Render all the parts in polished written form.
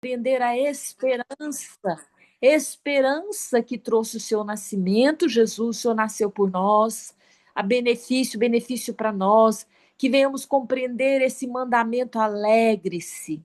compreender a esperança que trouxe o seu nascimento, Jesus, o Senhor nasceu por nós, a benefício para nós, que venhamos compreender esse mandamento, alegre-se,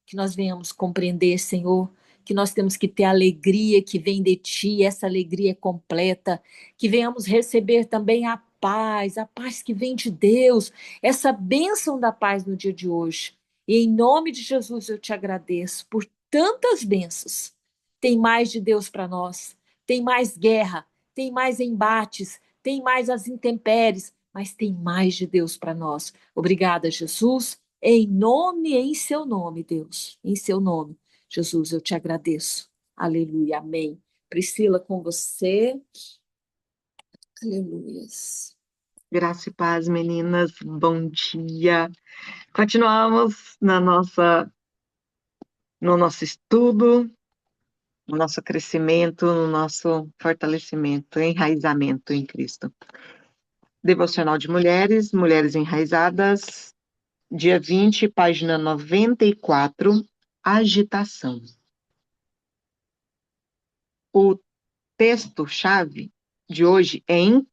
que nós venhamos compreender, Senhor, que nós temos que ter alegria que vem de Ti, essa alegria é completa, que venhamos receber também a paz que vem de Deus, essa bênção da paz no dia de hoje. E em nome de Jesus eu te agradeço por tantas bênçãos. Tem mais de Deus para nós, tem mais guerra, tem mais embates, tem mais as intempéries, mas tem mais de Deus para nós. Obrigada, Jesus. Em seu nome, Deus, em seu nome, Jesus, eu te agradeço. Aleluia, amém. Priscila, com você. Aleluias. Graça e paz, meninas. Bom dia. Continuamos no nosso estudo, no nosso crescimento, no nosso fortalecimento, enraizamento em Cristo. Devocional de Mulheres, Mulheres Enraizadas, dia 20, página 94, agitação. O texto-chave de hoje é em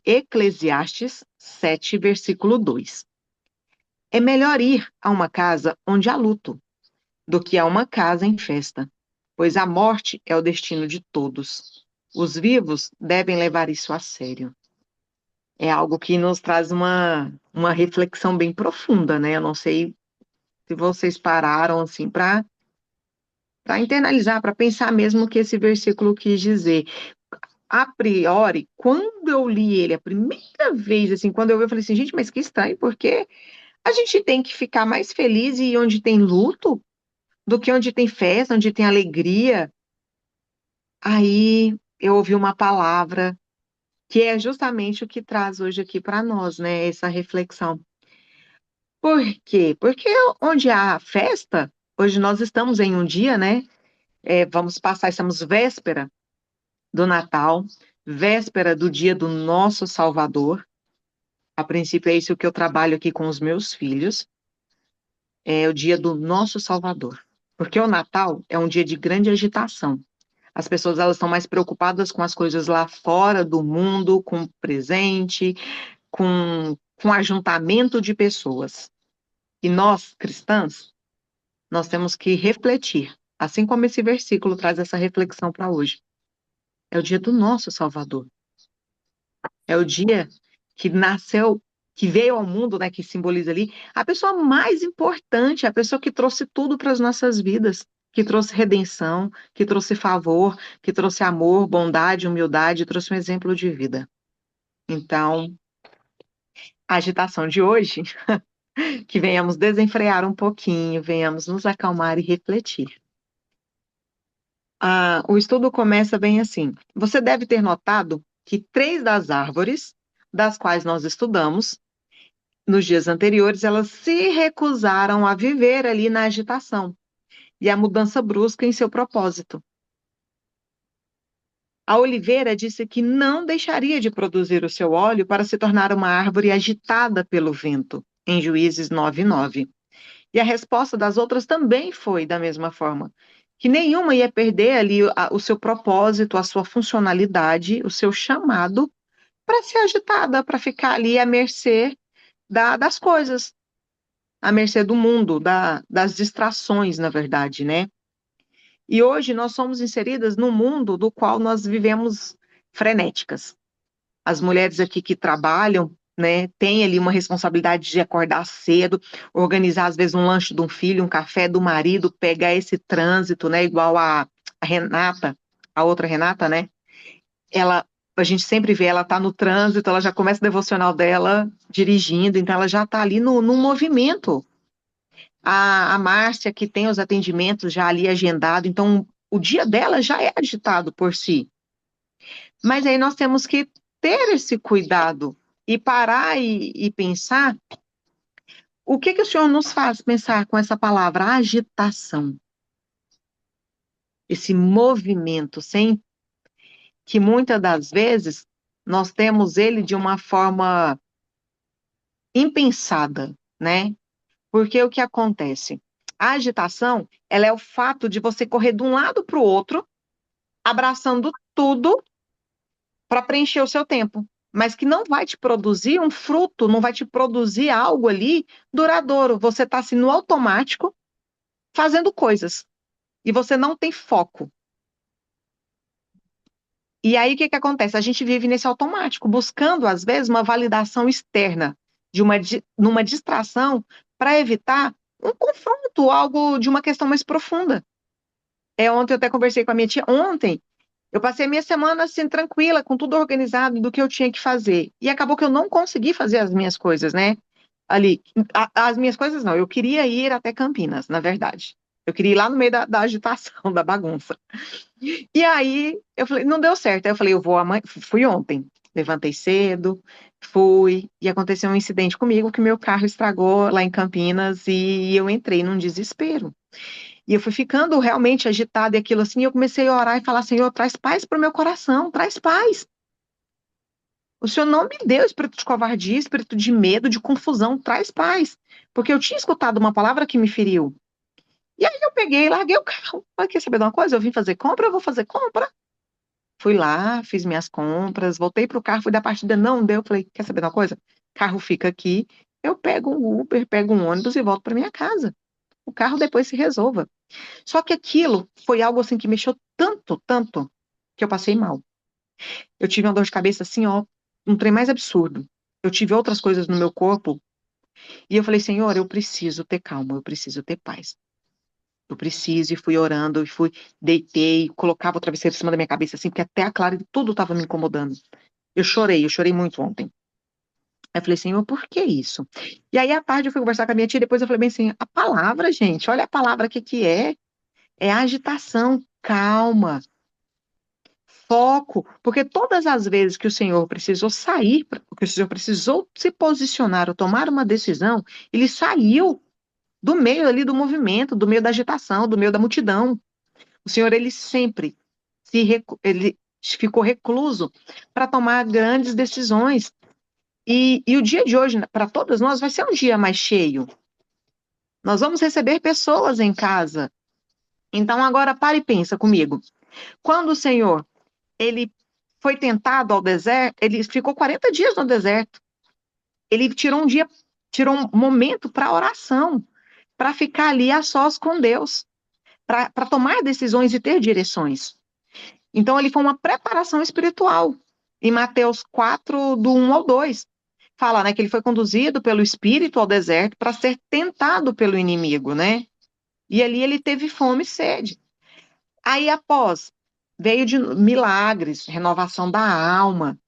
Eclesiastes 7, versículo 2. É melhor ir a uma casa onde há luto do que a uma casa em festa, pois a morte é o destino de todos. Os vivos devem levar isso a sério. É algo que nos traz uma reflexão bem profunda, né? Eu não sei se vocês pararam assim para internalizar, para pensar mesmo o que esse versículo quis dizer. A priori, quando eu li ele a primeira vez, assim, quando eu vi, eu falei assim, gente, mas que estranho, porque a gente tem que ficar mais feliz e onde tem luto do que onde tem festa, onde tem alegria. Aí eu ouvi uma palavra que é justamente o que traz hoje aqui para nós, né? Essa reflexão. Por quê? Porque onde há festa, hoje nós estamos em um dia, né? Vamos passar, estamos véspera do Natal, véspera do dia do nosso Salvador. A princípio é isso que eu trabalho aqui com os meus filhos. É o dia do nosso Salvador. Porque o Natal é um dia de grande agitação. As pessoas elas estão mais preocupadas com as coisas lá fora do mundo, com presente, com ajuntamento de pessoas. E nós, cristãs, nós temos que refletir, assim como esse versículo traz essa reflexão para hoje. É o dia do nosso Salvador. É o dia que nasceu, que veio ao mundo, né, que simboliza ali, a pessoa mais importante, a pessoa que trouxe tudo para as nossas vidas, que trouxe redenção, que trouxe favor, que trouxe amor, bondade, humildade, trouxe um exemplo de vida. Então, a agitação de hoje, que venhamos desenfrear um pouquinho, venhamos nos acalmar e refletir. O estudo começa bem assim. Você deve ter notado que 3 das árvores, das quais nós estudamos, nos dias anteriores, elas se recusaram a viver ali na agitação e a mudança brusca em seu propósito. A oliveira disse que não deixaria de produzir o seu óleo para se tornar uma árvore agitada pelo vento, em Juízes 9:9. E a resposta das outras também foi da mesma forma, que nenhuma ia perder ali o seu propósito, a sua funcionalidade, o seu chamado para ser agitada, para ficar ali à mercê das coisas, à mercê do mundo, das distrações, na verdade, né? E hoje nós somos inseridas num mundo do qual nós vivemos frenéticas. As mulheres aqui que trabalham, né, têm ali uma responsabilidade de acordar cedo, organizar às vezes um lanche de um filho, um café do marido, pegar esse trânsito, né, igual a Renata, a outra Renata, né? Ela, a gente sempre vê, ela tá no trânsito, ela já começa o devocional dela dirigindo, então ela já tá ali no movimento. A Márcia, que tem os atendimentos já ali agendado, então o dia dela já é agitado por si. Mas aí nós temos que ter esse cuidado e parar e pensar o que que o Senhor nos faz pensar com essa palavra agitação, esse movimento, sem que muitas das vezes nós temos ele de uma forma impensada, né? Porque o que acontece? A agitação, ela é o fato de você correr de um lado para o outro, abraçando tudo para preencher o seu tempo, mas que não vai te produzir um fruto, não vai te produzir algo ali duradouro. Você está assim no automático, fazendo coisas, e você não tem foco. E aí, o que que acontece? A gente vive nesse automático, buscando, às vezes, uma validação externa, numa distração, para evitar um confronto, algo de uma questão mais profunda. Ontem eu até conversei com a minha tia. Ontem, eu passei a minha semana assim, tranquila, com tudo organizado do que eu tinha que fazer. E acabou que eu não consegui fazer as minhas coisas, né? Ali. As minhas coisas não, eu queria ir até Campinas, na verdade. Eu queria ir lá no meio da agitação, da bagunça. E aí eu falei, não deu certo. Aí eu falei, eu vou amanhã. Fui ontem. Levantei cedo, fui, e aconteceu um incidente comigo que meu carro estragou lá em Campinas e eu entrei num desespero. E eu fui ficando realmente agitada e aquilo assim, e eu comecei a orar e falar, Senhor, traz paz para o meu coração, traz paz. O Senhor não me deu espírito de covardia, espírito de medo, de confusão, traz paz. Porque eu tinha escutado uma palavra que me feriu. E aí eu peguei, larguei o carro. Falei, quer saber de uma coisa? Eu vim fazer compra, eu vou fazer compra. Fui lá, fiz minhas compras, voltei pro carro, fui dar partida, não deu. Falei, quer saber de uma coisa? Carro fica aqui, eu pego um Uber, pego um ônibus e volto para minha casa. O carro depois se resolva. Só que aquilo foi algo assim que mexeu tanto, tanto, que eu passei mal. Eu tive uma dor de cabeça assim, ó, um trem mais absurdo. Eu tive outras coisas no meu corpo e eu falei, Senhor, eu preciso ter calma, eu preciso ter paz. Eu preciso, e fui orando, e fui, deitei, colocava o travesseiro em cima da minha cabeça, assim, porque até a clara de tudo estava me incomodando. Eu chorei muito ontem. Aí eu falei, Senhor, por que isso? E aí, à tarde, eu fui conversar com a minha tia, depois eu falei bem assim, a palavra, gente, olha a palavra que é. É agitação, calma, foco, porque todas as vezes que o Senhor precisou sair, que o Senhor precisou se posicionar ou tomar uma decisão, ele saiu do meio ali do movimento, do meio da agitação, do meio da multidão. O Senhor, ele sempre ele ficou recluso para tomar grandes decisões. E o dia de hoje, para todas nós, vai ser um dia mais cheio. Nós vamos receber pessoas em casa. Então, agora, para e pensa comigo. Quando o Senhor ele foi tentado ao deserto, ele ficou 40 dias no deserto. Ele tirou um dia, tirou um momento para oração, para ficar ali a sós com Deus, para tomar decisões e ter direções. Então, ele foi uma preparação espiritual. Em Mateus 4, do 1 ao 2, fala, né, que ele foi conduzido pelo Espírito ao deserto para ser tentado pelo inimigo, né? E ali ele teve fome e sede. Aí, após, veio de milagres, renovação da alma.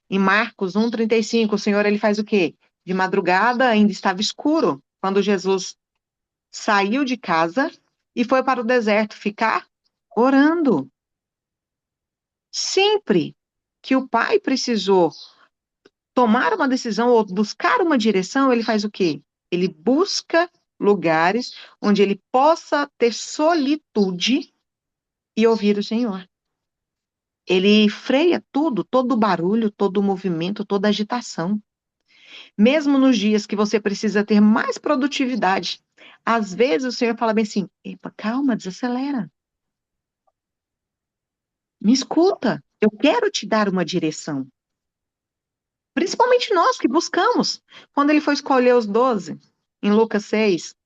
Em Marcos 1,35, o Senhor ele faz o quê? De madrugada ainda estava escuro, quando Jesus saiu de casa e foi para o deserto ficar orando. Sempre que o pai precisou tomar uma decisão ou buscar uma direção, ele faz o quê? Ele busca lugares onde ele possa ter solitude e ouvir o Senhor. Ele freia tudo, todo o barulho, todo o movimento, toda a agitação. Mesmo nos dias que você precisa ter mais produtividade, às vezes o Senhor fala bem assim: epa, calma, desacelera. Me escuta, eu quero te dar uma direção. Principalmente nós que buscamos. Quando ele foi escolher os 12, em Lucas 6,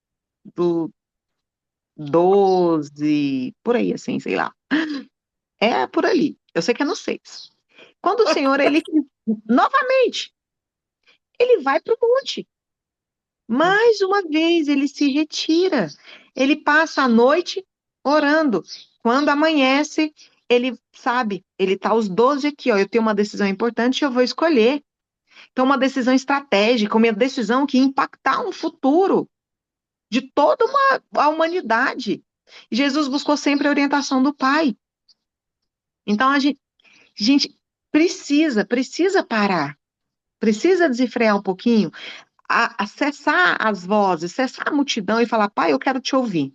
do 12, por aí assim, sei lá. É por ali. Eu sei que é no 6. Quando o Senhor, ele, novamente, ele vai para o monte. Mais uma vez, ele se retira. Ele passa a noite orando. Quando amanhece, ele sabe, ele está os 12 aqui, ó. Eu tenho uma decisão importante, eu vou escolher. Então, uma decisão estratégica, uma decisão que impactar um futuro de toda a humanidade. Jesus buscou sempre a orientação do Pai. Então, a gente precisa parar, precisa desenfrear um pouquinho, acessar as vozes, cessar a multidão e falar, pai, eu quero te ouvir.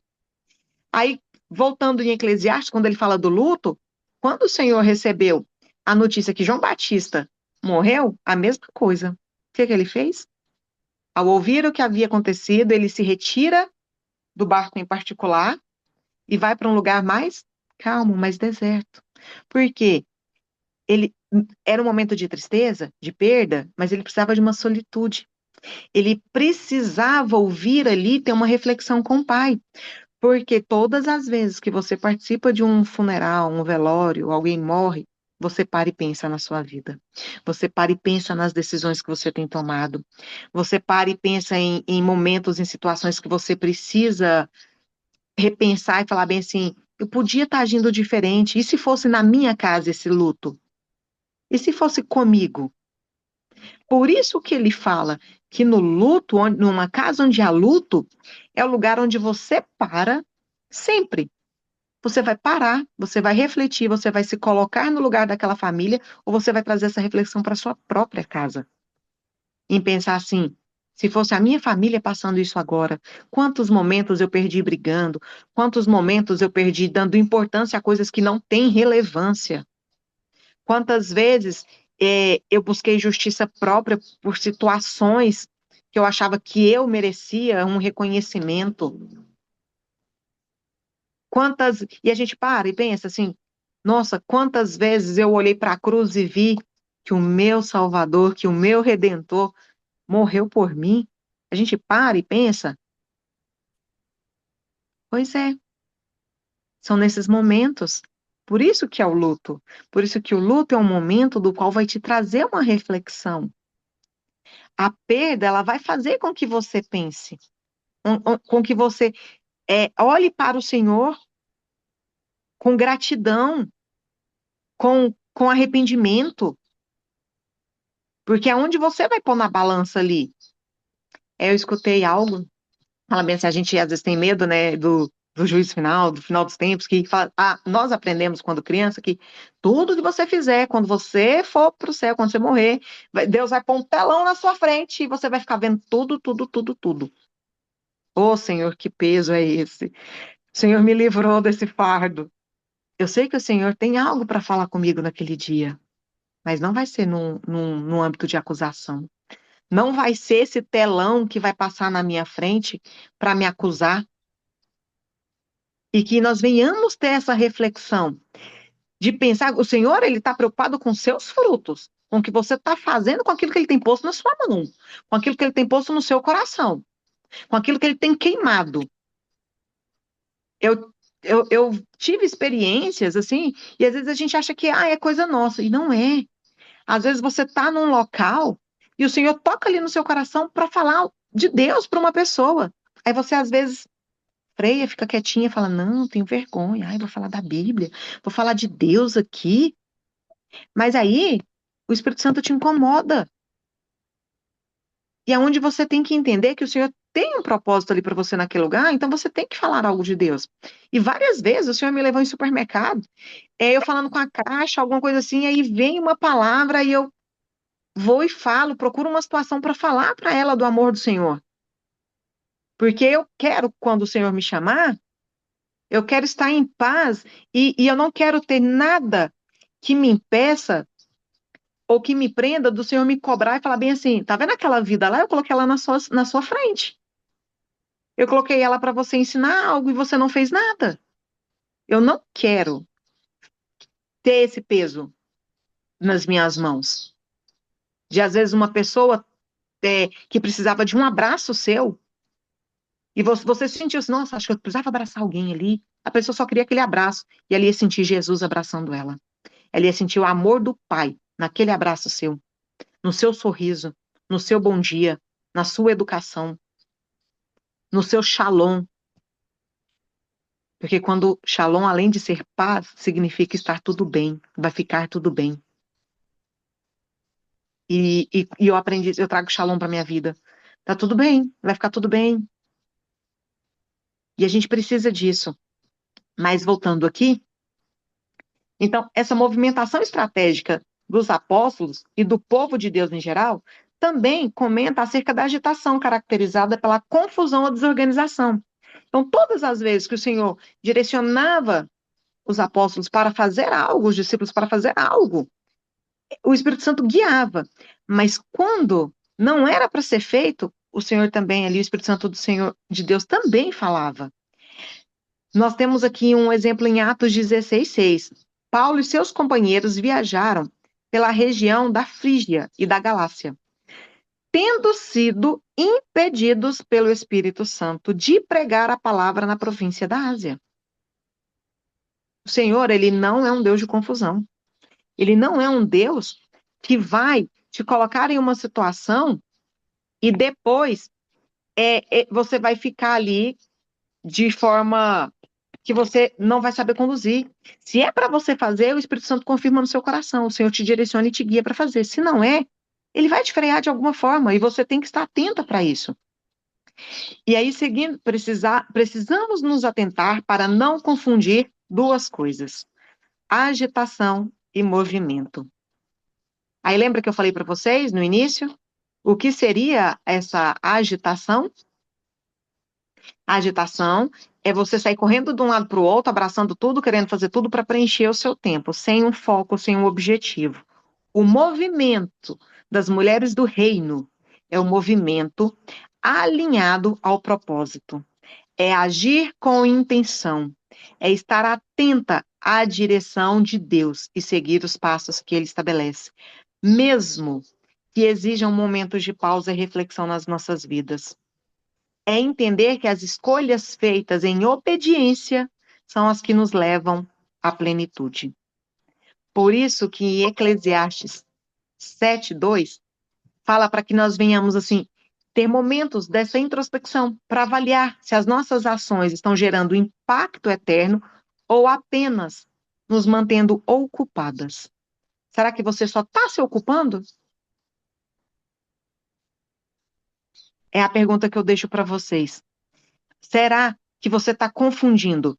Aí, voltando em Eclesiastes, quando ele fala do luto, quando o Senhor recebeu a notícia que João Batista morreu, a mesma coisa. O que ele fez? Ao ouvir o que havia acontecido, ele se retira do barco em particular e vai para um lugar mais calmo, mais deserto. Por quê? Ele era um momento de tristeza, de perda, mas ele precisava de uma solitude. Ele precisava ouvir ali, ter uma reflexão com o pai. Porque todas as vezes que você participa de um funeral, um velório, alguém morre, você para e pensa na sua vida. Você para e pensa nas decisões que você tem tomado. Você para e pensa em momentos, em situações que você precisa repensar e falar bem assim: eu podia estar agindo diferente. E se fosse na minha casa esse luto? E se fosse comigo? Por isso que ele fala que no luto, numa casa onde há luto, é o lugar onde você para sempre. Você vai parar, você vai refletir, você vai se colocar no lugar daquela família, ou você vai trazer essa reflexão para sua própria casa. Em pensar assim, se fosse a minha família passando isso agora, quantos momentos eu perdi brigando, quantos momentos eu perdi dando importância a coisas que não têm relevância. Quantas vezes eu busquei justiça própria por situações que eu achava que eu merecia um reconhecimento. Quantas. E a gente para e pensa assim: nossa, quantas vezes eu olhei para a cruz e vi que o meu Salvador, que o meu Redentor morreu por mim. A gente para e pensa: pois é, são nesses momentos. Por isso que é o luto. Por isso que o luto é um momento do qual vai te trazer uma reflexão. A perda, ela vai fazer com que você pense, com que você olhe para o Senhor com gratidão, com arrependimento, porque é onde você vai pôr na balança ali. Eu escutei algo, fala bem assim, a gente às vezes tem medo, né, do juízo final, do final dos tempos, que fala, nós aprendemos quando criança que tudo que você fizer, quando você for para o céu, quando você morrer, Deus vai pôr um telão na sua frente e você vai ficar vendo tudo, tudo, tudo, tudo. Ô, Senhor, que peso é esse? O Senhor me livrou desse fardo. Eu sei que o Senhor tem algo para falar comigo naquele dia, mas não vai ser num âmbito de acusação. Não vai ser esse telão que vai passar na minha frente para me acusar. E que nós venhamos ter essa reflexão de pensar, o Senhor, ele está preocupado com seus frutos, com o que você está fazendo com aquilo que ele tem posto na sua mão, com aquilo que ele tem posto no seu coração, com aquilo que ele tem queimado. Eu, eu tive experiências assim, e às vezes a gente acha que é coisa nossa, e não é. Às vezes você está num local e o Senhor toca ali no seu coração para falar de Deus para uma pessoa. Aí você às vezes freia, fica quietinha, fala: Não, tenho vergonha. Ai, vou falar da Bíblia, vou falar de Deus aqui. Mas aí o Espírito Santo te incomoda. E é onde você tem que entender que o Senhor tem um propósito ali para você naquele lugar, então você tem que falar algo de Deus. E várias vezes o Senhor me levou em supermercado, eu falando com a caixa, alguma coisa assim, aí vem uma palavra e eu vou e falo, procuro uma situação para falar para ela do amor do Senhor. Porque eu quero, quando o Senhor me chamar, eu quero estar em paz e eu não quero ter nada que me impeça ou que me prenda do Senhor me cobrar e falar bem assim: tá vendo aquela vida lá? Eu coloquei ela na sua frente. Eu coloquei ela para você ensinar algo e você não fez nada. Eu não quero ter esse peso nas minhas mãos. De às vezes uma pessoa que precisava de um abraço seu e você sentiu assim: nossa, acho que eu precisava abraçar alguém ali. A pessoa só queria aquele abraço e ela ia sentir Jesus abraçando ela. Ela ia sentir o amor do Pai naquele abraço seu, no seu sorriso, no seu bom dia, na sua educação, no seu shalom. Porque quando shalom, além de ser paz, significa estar tudo bem, vai ficar tudo bem. E eu aprendi, eu trago shalom para minha vida. Tá tudo bem, vai ficar tudo bem. E a gente precisa disso. Mas voltando aqui, então, essa movimentação estratégica dos apóstolos e do povo de Deus em geral também comenta acerca da agitação caracterizada pela confusão ou desorganização. Então, todas as vezes que o Senhor direcionava os apóstolos para fazer algo, os discípulos para fazer algo, o Espírito Santo guiava. Mas quando não era para ser feito, o Senhor também ali, o Espírito Santo do Senhor, de Deus também falava. Nós temos aqui um exemplo em Atos 16:6. Paulo e seus companheiros viajaram pela região da Frígia e da Galácia, tendo sido impedidos pelo Espírito Santo de pregar a palavra na província da Ásia. O Senhor, ele não é um Deus de confusão. Ele não é um Deus que vai te colocar em uma situação e depois você vai ficar ali de forma que você não vai saber conduzir. Se é para você fazer, o Espírito Santo confirma no seu coração, o Senhor te direciona e te guia para fazer. Se não é, ele vai te frear de alguma forma e você tem que estar atenta para isso. E aí, seguindo, precisamos nos atentar para não confundir duas coisas: agitação e movimento. Aí lembra que eu falei para vocês no início? O que seria essa agitação? A agitação é você sair correndo de um lado para o outro, abraçando tudo, querendo fazer tudo para preencher o seu tempo, sem um foco, sem um objetivo. O movimento das mulheres do reino é um movimento alinhado ao propósito. É agir com intenção, é estar atenta à direção de Deus e seguir os passos que ele estabelece, mesmo que exijam momentos de pausa e reflexão nas nossas vidas. É entender que as escolhas feitas em obediência são as que nos levam à plenitude. Por isso que em Eclesiastes 7:2 fala para que nós venhamos assim ter momentos dessa introspecção para avaliar se as nossas ações estão gerando impacto eterno ou apenas nos mantendo ocupadas. Será que você só está se ocupando? É a pergunta que eu deixo para vocês. Será que você está confundindo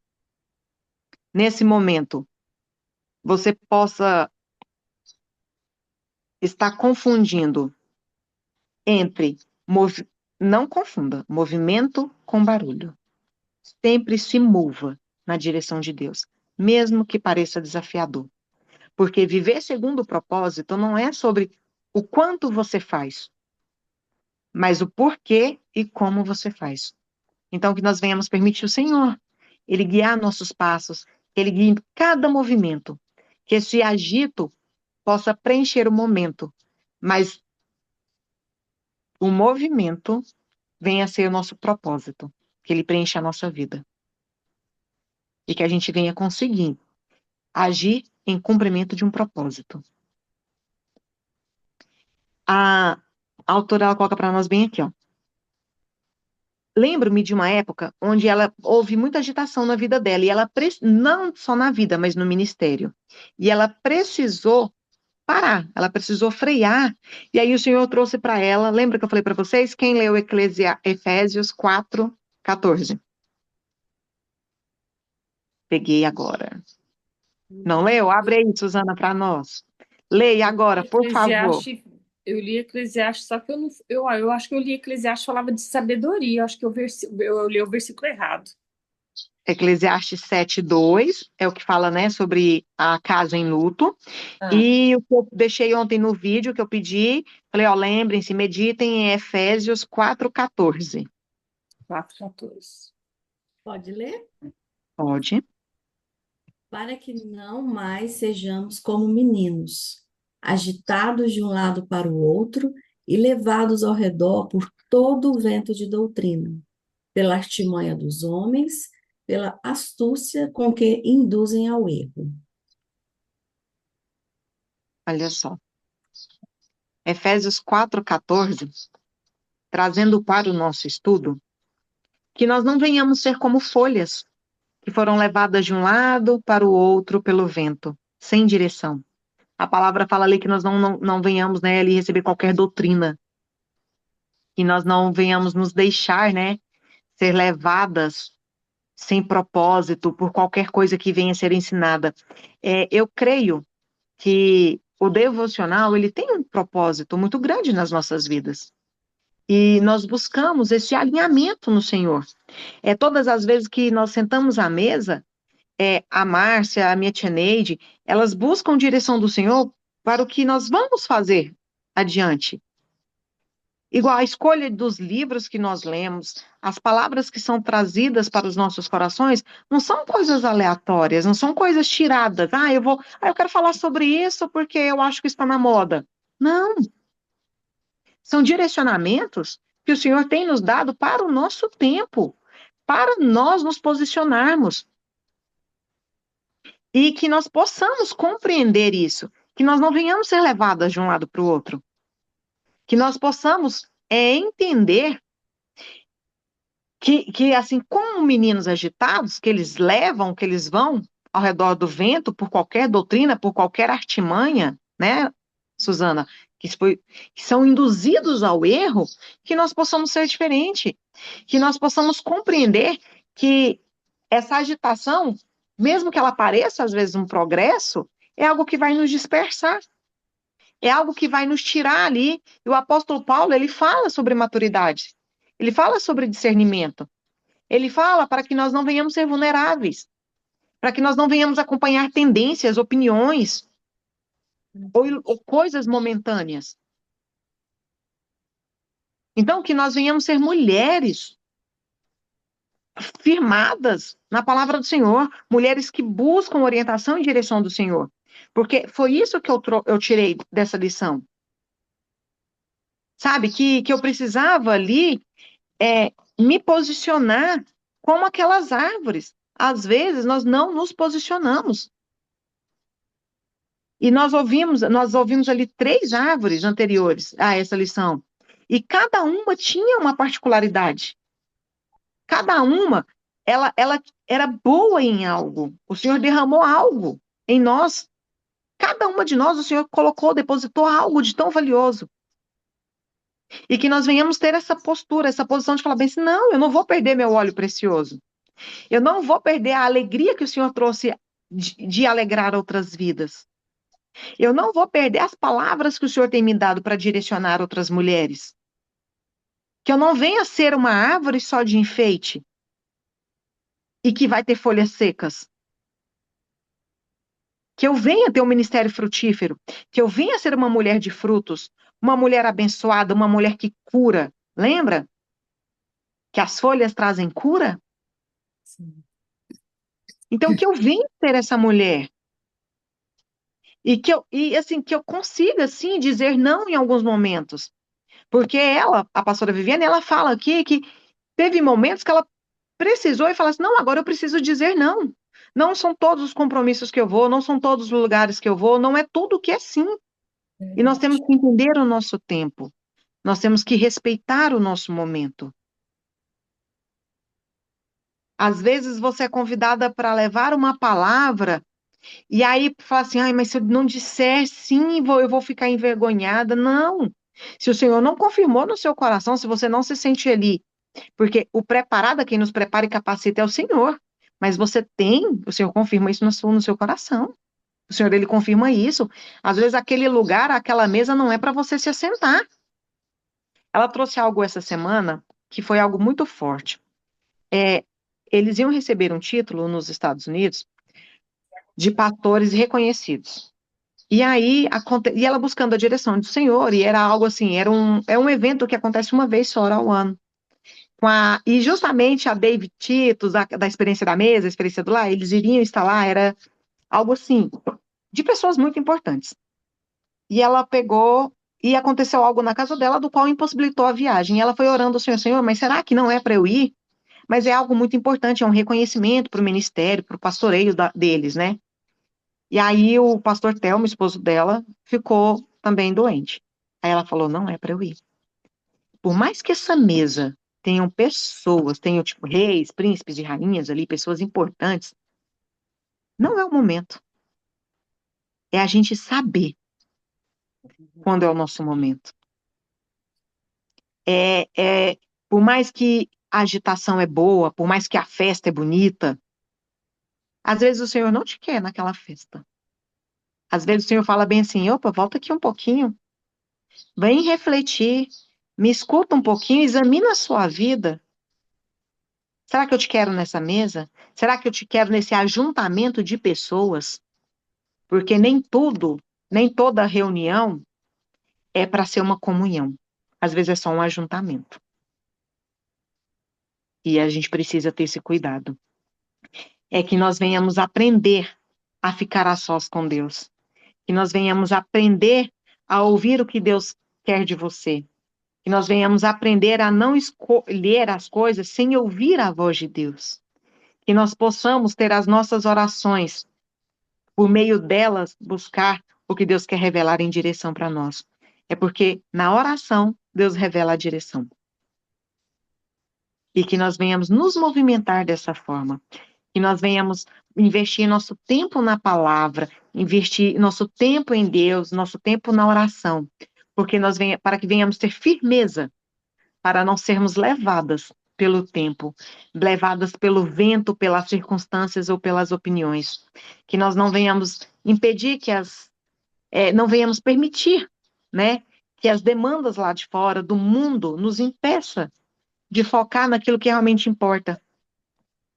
nesse momento? Você possa estar confundindo entre não confunda movimento com barulho. Sempre se mova na direção de Deus, mesmo que pareça desafiador. Porque viver segundo o propósito não é sobre o quanto você faz, mas o porquê e como você faz. Então, que nós venhamos permitir o Senhor, Ele guiar nossos passos, Ele guie cada movimento, que esse agito possa preencher o momento, mas o movimento venha a ser o nosso propósito, que Ele preencha a nossa vida. E que a gente venha conseguir agir em cumprimento de um propósito. A autora ela coloca para nós bem aqui, ó. Lembro-me de uma época onde ela houve muita agitação na vida dela, e ela, não só na vida, mas no ministério. E ela precisou parar, ela precisou frear, e aí o Senhor trouxe para ela, lembra que eu falei para vocês? Quem leu Efésios 4:14? Peguei agora. Não leu? Abre aí, Suzana, para nós. Leia agora, por favor. Eclesiastes, eu li Eclesiastes, só que eu não, eu acho que eu li Eclesiastes falava de sabedoria, eu acho que eu li o versículo errado. Eclesiastes 7:2 é o que fala, né, sobre a casa em luto. E o que eu deixei ontem no vídeo que eu pedi, falei, ó, lembrem-se, meditem em Efésios 4:14. 4:14. Pode ler? Pode. Para que não mais sejamos como meninos, agitados de um lado para o outro e levados ao redor por todo o vento de doutrina, pela artimanha dos homens, pela astúcia com que induzem ao erro. Olha só. Efésios 4:14, trazendo para o nosso estudo, que nós não venhamos ser como folhas que foram levadas de um lado para o outro pelo vento, sem direção. A palavra fala ali que nós não venhamos, né, ali receber qualquer doutrina, que nós não venhamos nos deixar, né, ser levadas sem propósito por qualquer coisa que venha a ser ensinada. Eu creio que o devocional, ele tem um propósito muito grande nas nossas vidas. E nós buscamos esse alinhamento no Senhor. Todas as vezes que nós sentamos à mesa, a Márcia, a minha tia Neide, elas buscam direção do Senhor para o que nós vamos fazer adiante. Igual a escolha dos livros que nós lemos, as palavras que são trazidas para os nossos corações, não são coisas aleatórias, não são coisas tiradas. Eu quero falar sobre isso porque eu acho que está na moda. Não, são direcionamentos que o Senhor tem nos dado para o nosso tempo, para nós nos posicionarmos e que nós possamos compreender isso, que nós não venhamos ser levadas de um lado para o outro, que nós possamos entender que, assim como meninos agitados, que eles levam, que eles vão ao redor do vento por qualquer doutrina, por qualquer artimanha, né, Suzana, que são induzidos ao erro, que nós possamos ser diferente, que nós possamos compreender que essa agitação, mesmo que ela pareça às vezes um progresso, é algo que vai nos dispersar, é algo que vai nos tirar ali. E o apóstolo Paulo, ele fala sobre maturidade, ele fala sobre discernimento, ele fala para que nós não venhamos ser vulneráveis, para que nós não venhamos acompanhar tendências, opiniões ou coisas momentâneas. Então, que nós venhamos ser mulheres firmadas na palavra do Senhor, mulheres que buscam orientação e direção do Senhor. Porque foi isso que eu tirei dessa lição. Sabe, que eu precisava ali me posicionar como aquelas árvores. Às vezes, nós não nos posicionamos. E nós ouvimos ali 3 árvores anteriores a essa lição. E cada uma tinha uma particularidade. Cada uma, ela era boa em algo. O Senhor derramou algo em nós. Cada uma de nós, o Senhor depositou algo de tão valioso. E que nós venhamos ter essa postura, essa posição de falar bem assim, não, eu não vou perder meu óleo precioso. Eu não vou perder a alegria que o Senhor trouxe de alegrar outras vidas. Eu não vou perder as palavras que o Senhor tem me dado para direcionar outras mulheres. Que eu não venha ser uma árvore só de enfeite e que vai ter folhas secas. Que eu venha ter um ministério frutífero. Que eu venha ser uma mulher de frutos, uma mulher abençoada, uma mulher que cura. Lembra? Que as folhas trazem cura? Sim. Então, que eu venha ser essa mulher. E que eu consiga, assim, dizer não em alguns momentos. Porque a pastora Viviane, ela fala aqui que teve momentos que ela precisou e falou assim, não, agora eu preciso dizer não. Não são todos os compromissos que eu vou, não são todos os lugares que eu vou, não é tudo que é sim. E nós temos que entender o nosso tempo. Nós temos que respeitar o nosso momento. Às vezes você é convidada para levar uma palavra e aí fala assim, ai, mas se eu não disser sim, eu vou ficar envergonhada. Não. Se o Senhor não confirmou no seu coração, se você não se sente ali, porque o preparado, quem nos prepara e capacita é o Senhor. Mas o Senhor confirma isso no seu coração. O Senhor, ele confirma isso. Às vezes aquele lugar, aquela mesa não é para você se assentar. Ela trouxe algo essa semana que foi algo muito forte. Eles iam receber um título nos Estados Unidos de pastores reconhecidos. E aí, e ela buscando a direção do Senhor, e era algo assim, é um evento que acontece uma vez só ao ano. E justamente a David Titus, da experiência da mesa, a experiência do lá, eles iriam estar lá, era algo assim, de pessoas muito importantes. E ela pegou, e aconteceu algo na casa dela, do qual impossibilitou a viagem. E ela foi orando ao Senhor, Senhor, mas será que não é para eu ir? Mas é algo muito importante, é um reconhecimento para o ministério, para o pastoreio deles, né? E aí o pastor Telmo, esposo dela, ficou também doente. Aí ela falou, não é para eu ir. Por mais que essa mesa tenham pessoas, tenham tipo reis, príncipes e rainhas ali, pessoas importantes, não é o momento. É a gente saber quando é o nosso momento. Por mais que a agitação é boa, por mais que a festa é bonita, às vezes o Senhor não te quer naquela festa. Às vezes o Senhor fala bem assim, opa, volta aqui um pouquinho, vem refletir, me escuta um pouquinho, examina a sua vida. Será que eu te quero nessa mesa? Será que eu te quero nesse ajuntamento de pessoas? Porque nem toda reunião é para ser uma comunhão. Às vezes é só um ajuntamento. E a gente precisa ter esse cuidado. É que nós venhamos aprender a ficar a sós com Deus. Que nós venhamos aprender a ouvir o que Deus quer de você. Que nós venhamos aprender a não escolher as coisas sem ouvir a voz de Deus. Que nós possamos ter as nossas orações, por meio delas, buscar o que Deus quer revelar em direção para nós. É porque na oração, Deus revela a direção. E que nós venhamos nos movimentar dessa forma. Que nós venhamos investir nosso tempo na palavra, investir nosso tempo em Deus, nosso tempo na oração. Porque para que venhamos ter firmeza, para não sermos levadas pelo tempo, levadas pelo vento, pelas circunstâncias ou pelas opiniões. Que nós não venhamos impedir não venhamos permitir, né, que as demandas lá de fora, do mundo, nos impeça de focar naquilo que realmente importa.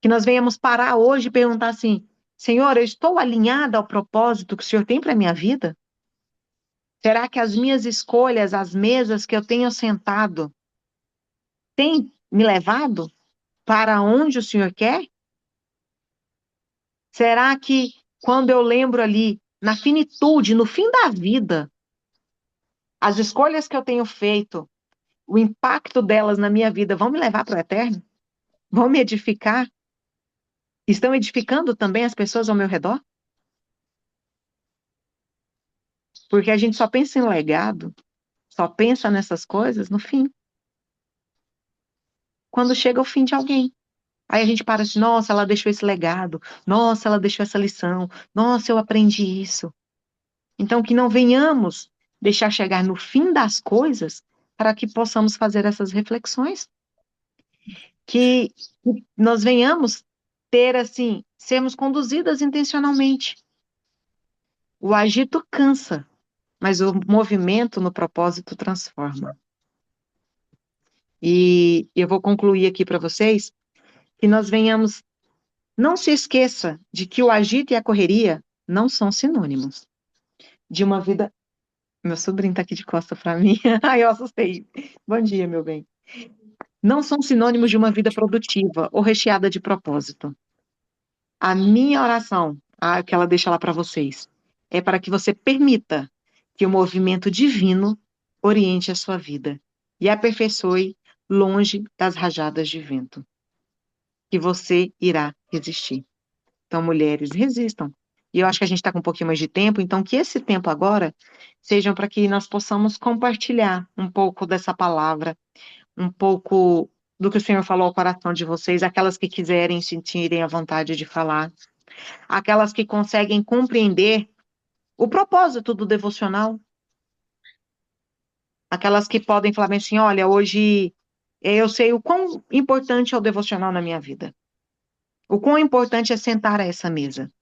Que nós venhamos parar hoje e perguntar assim: Senhor, eu estou alinhada ao propósito que o Senhor tem para a minha vida? Será que as minhas escolhas, as mesas que eu tenho sentado, têm me levado para onde o Senhor quer? Será que quando eu lembro ali, na finitude, no fim da vida, as escolhas que eu tenho feito, o impacto delas na minha vida vão me levar para o eterno? Vão me edificar? Estão edificando também as pessoas ao meu redor? Porque a gente só pensa em legado, só pensa nessas coisas no fim. Quando chega o fim de alguém. Aí a gente para assim: nossa, ela deixou esse legado, nossa, ela deixou essa lição, nossa, eu aprendi isso. Então, que não venhamos deixar chegar no fim das coisas para que possamos fazer essas reflexões. Que nós venhamos ter, assim, sermos conduzidas intencionalmente. O agito cansa, mas o movimento no propósito transforma. E eu vou concluir aqui para vocês que nós venhamos. Não se esqueça de que o agito e a correria não são sinônimos de uma vida. Meu sobrinho está aqui de costa para mim. Ai, eu assustei. Bom dia, meu bem. Não são sinônimos de uma vida produtiva ou recheada de propósito. A minha oração, a que ela deixa lá para vocês, é para que você permita que o movimento divino oriente a sua vida e aperfeiçoe longe das rajadas de vento, que você irá resistir. Então, mulheres, resistam. E eu acho que a gente está com um pouquinho mais de tempo, então que esse tempo agora seja para que nós possamos compartilhar um pouco dessa palavra, um pouco do que o Senhor falou ao coração de vocês, aquelas que quiserem sentirem a vontade de falar, aquelas que conseguem compreender o propósito do devocional, aquelas que podem falar bem assim: olha, hoje eu sei o quão importante é o devocional na minha vida, o quão importante é sentar a essa mesa,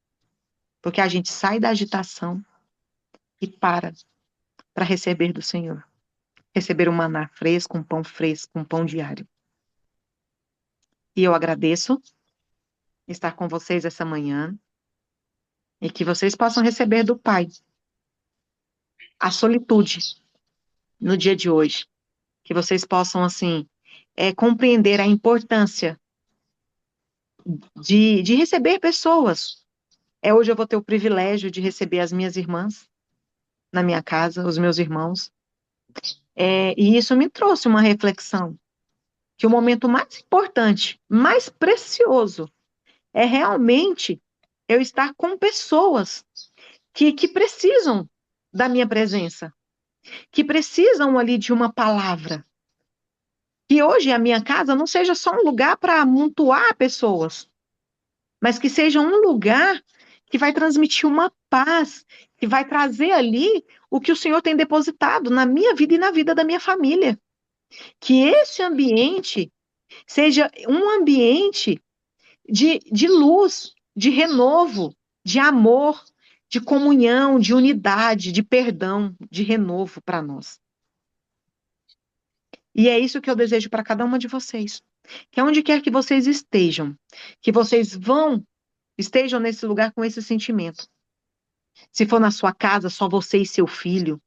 porque a gente sai da agitação e para receber do Senhor, receber um maná fresco, um pão diário. E eu agradeço estar com vocês essa manhã e que vocês possam receber do Pai a solitude no dia de hoje, que vocês possam, assim, compreender a importância de receber pessoas. Hoje eu vou ter o privilégio de receber as minhas irmãs na minha casa, os meus irmãos, e isso me trouxe uma reflexão, que o momento mais importante, mais precioso, é realmente eu estar com pessoas que precisam da minha presença, que precisam ali de uma palavra. Que hoje a minha casa não seja só um lugar para amontoar pessoas, mas que seja um lugar que vai transmitir uma paz, que vai trazer ali o que o Senhor tem depositado na minha vida e na vida da minha família. Que esse ambiente seja um ambiente de luz, de renovo, de amor, de comunhão, de unidade, de perdão, de renovo para nós. E é isso que eu desejo para cada uma de vocês. Que onde quer que vocês estejam, que vocês estejam nesse lugar com esse sentimento. Se for na sua casa, só você e seu filho,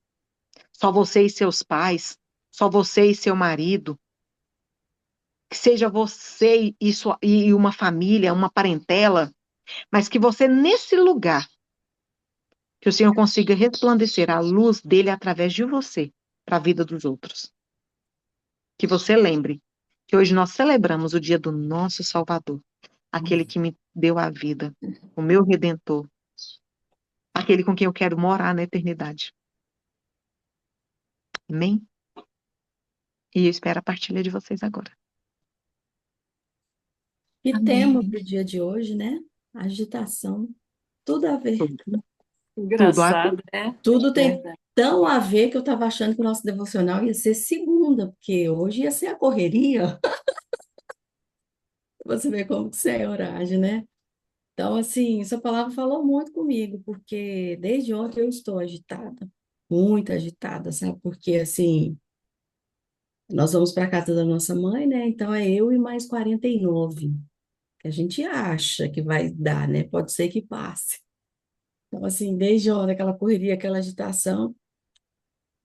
só você e seus pais, só você e seu marido, que seja você e uma família, uma parentela, mas que você, nesse lugar, que o Senhor consiga resplandecer a luz dele através de você para a vida dos outros. Que você lembre que hoje nós celebramos o dia do nosso Salvador, aquele que me deu a vida, o meu Redentor, aquele com quem eu quero morar na eternidade. Amém? E eu espero a partilha de vocês agora. E tema Amém. para o dia de hoje, né? Agitação. Tudo a ver. Tudo, tudo a ver. Engraçado, né? Tudo tem Verdade. tão a ver que eu estava achando que o nosso devocional ia ser segunda, porque hoje ia ser a correria. Você vê como que você age, né? Então, assim, essa palavra falou muito comigo, porque desde ontem eu estou agitada, muito agitada, sabe? Porque, assim, nós vamos para a casa da nossa mãe, né? Então é eu e mais 49 que a gente acha que vai dar, né? Pode ser que passe. Então, assim, desde ontem, aquela correria, aquela agitação,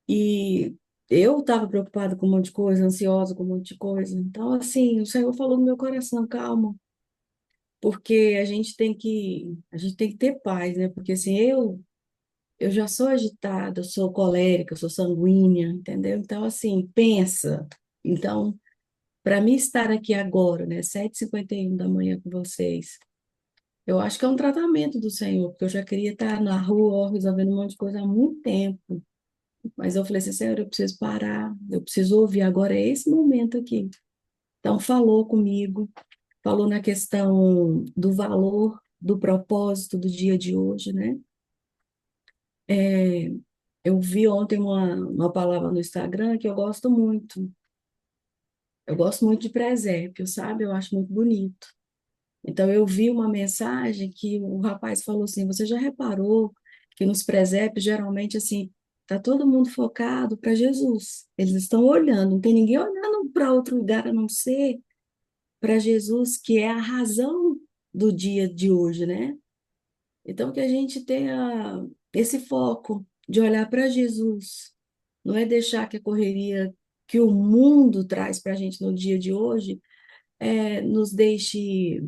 e eu estava preocupada com um monte de coisa, ansiosa com um monte de coisa. Então, assim, o Senhor falou no meu coração, calma, porque a gente tem que ter paz, né? Porque, assim, eu já sou agitada, eu sou colérica, eu sou sanguínea, entendeu? Então, assim, pensa. Então, para mim estar aqui agora, né, 7h51 da manhã com vocês, eu acho que é um tratamento do Senhor, porque eu já queria estar na rua resolvendo um monte de coisa há muito tempo. Mas eu falei assim, Senhor, eu preciso parar, eu preciso ouvir agora é esse momento aqui. Então, falou comigo, falou na questão do valor, do propósito do dia de hoje, né? É, eu vi ontem uma palavra no Instagram que eu gosto muito. Eu gosto muito de presépio, sabe? Eu acho muito bonito. Então, eu vi uma mensagem que o rapaz falou assim: Você já reparou que nos presépios, geralmente, assim, tá todo mundo focado para Jesus? Eles estão olhando, não tem ninguém olhando para outro lugar a não ser para Jesus, que é a razão do dia de hoje, né? Então, que a gente tenha esse foco de olhar para Jesus, não é deixar que a correria que o mundo traz para a gente no dia de hoje nos deixe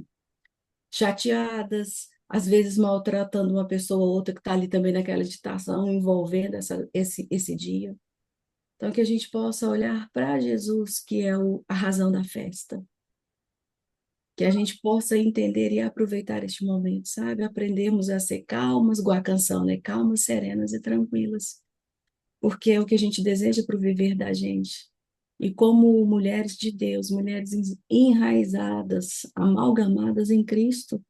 chateadas, às vezes maltratando uma pessoa ou outra que está ali também naquela agitação, envolvendo esse dia. Então, que a gente possa olhar para Jesus, que é a razão da festa. Que a gente possa entender e aproveitar este momento, sabe? Aprendermos a ser calmas, igual a canção, né? Calmas, serenas e tranquilas. Porque é o que a gente deseja para o viver da gente. E como mulheres de Deus, mulheres enraizadas, amalgamadas em Cristo,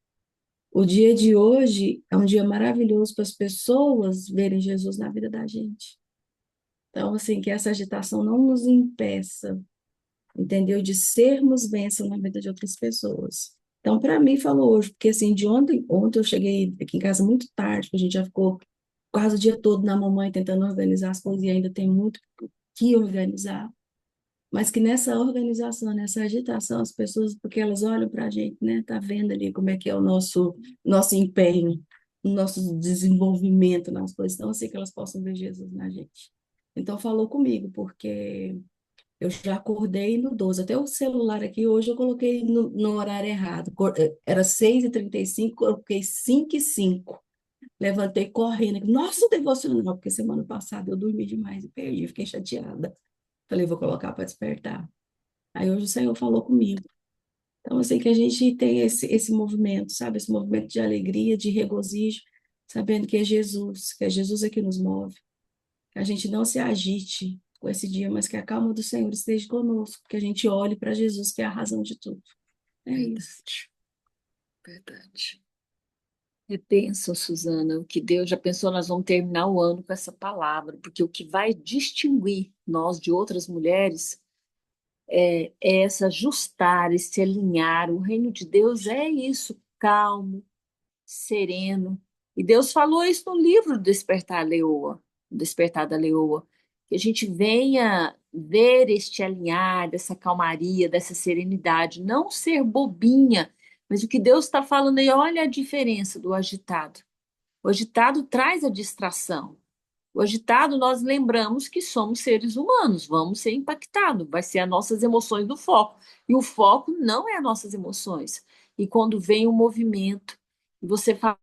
o dia de hoje é um dia maravilhoso para as pessoas verem Jesus na vida da gente. Então, assim, que essa agitação não nos impeça, entendeu? De sermos bênção na vida de outras pessoas. Então, para mim, falou hoje, porque assim, de ontem eu cheguei aqui em casa muito tarde, porque a gente já ficou quase o dia todo na mamãe tentando organizar as coisas e ainda tem muito que organizar. Mas que nessa organização, nessa agitação, as pessoas, porque elas olham para a gente, né? Tá vendo ali como é que é o nosso empenho, o nosso desenvolvimento nas coisas. Então, assim, que elas possam ver Jesus na gente. Então, falou comigo, porque eu já acordei no 12. Até o celular aqui, hoje eu coloquei no horário errado. Era 6h35, coloquei 5h05. Levantei correndo. Nossa, devocional, porque semana passada eu dormi demais e perdi, fiquei chateada. Falei, vou colocar para despertar. Aí hoje o Senhor falou comigo. Então, assim, que a gente tem esse movimento, sabe? Esse movimento de alegria, de regozijo, sabendo que é Jesus é que nos move. Que a gente não se agite com esse dia, mas que a calma do Senhor esteja conosco, que a gente olhe para Jesus, que é a razão de tudo. É isso. Verdade. É bênção, Suzana, o que Deus já pensou, nós vamos terminar o ano com essa palavra, porque o que vai distinguir nós de outras mulheres é essa ajustar, esse alinhar. O reino de Deus é isso, calmo, sereno. E Deus falou isso no livro do Despertar Leoa, Despertar da Leoa, que a gente venha ver este alinhar, dessa calmaria, dessa serenidade, não ser bobinha, mas o que Deus está falando aí, olha a diferença do agitado. O agitado traz a distração. O agitado, nós lembramos que somos seres humanos, vamos ser impactados, vai ser as nossas emoções do foco. E o foco não é as nossas emoções. E quando vem o movimento, e você fala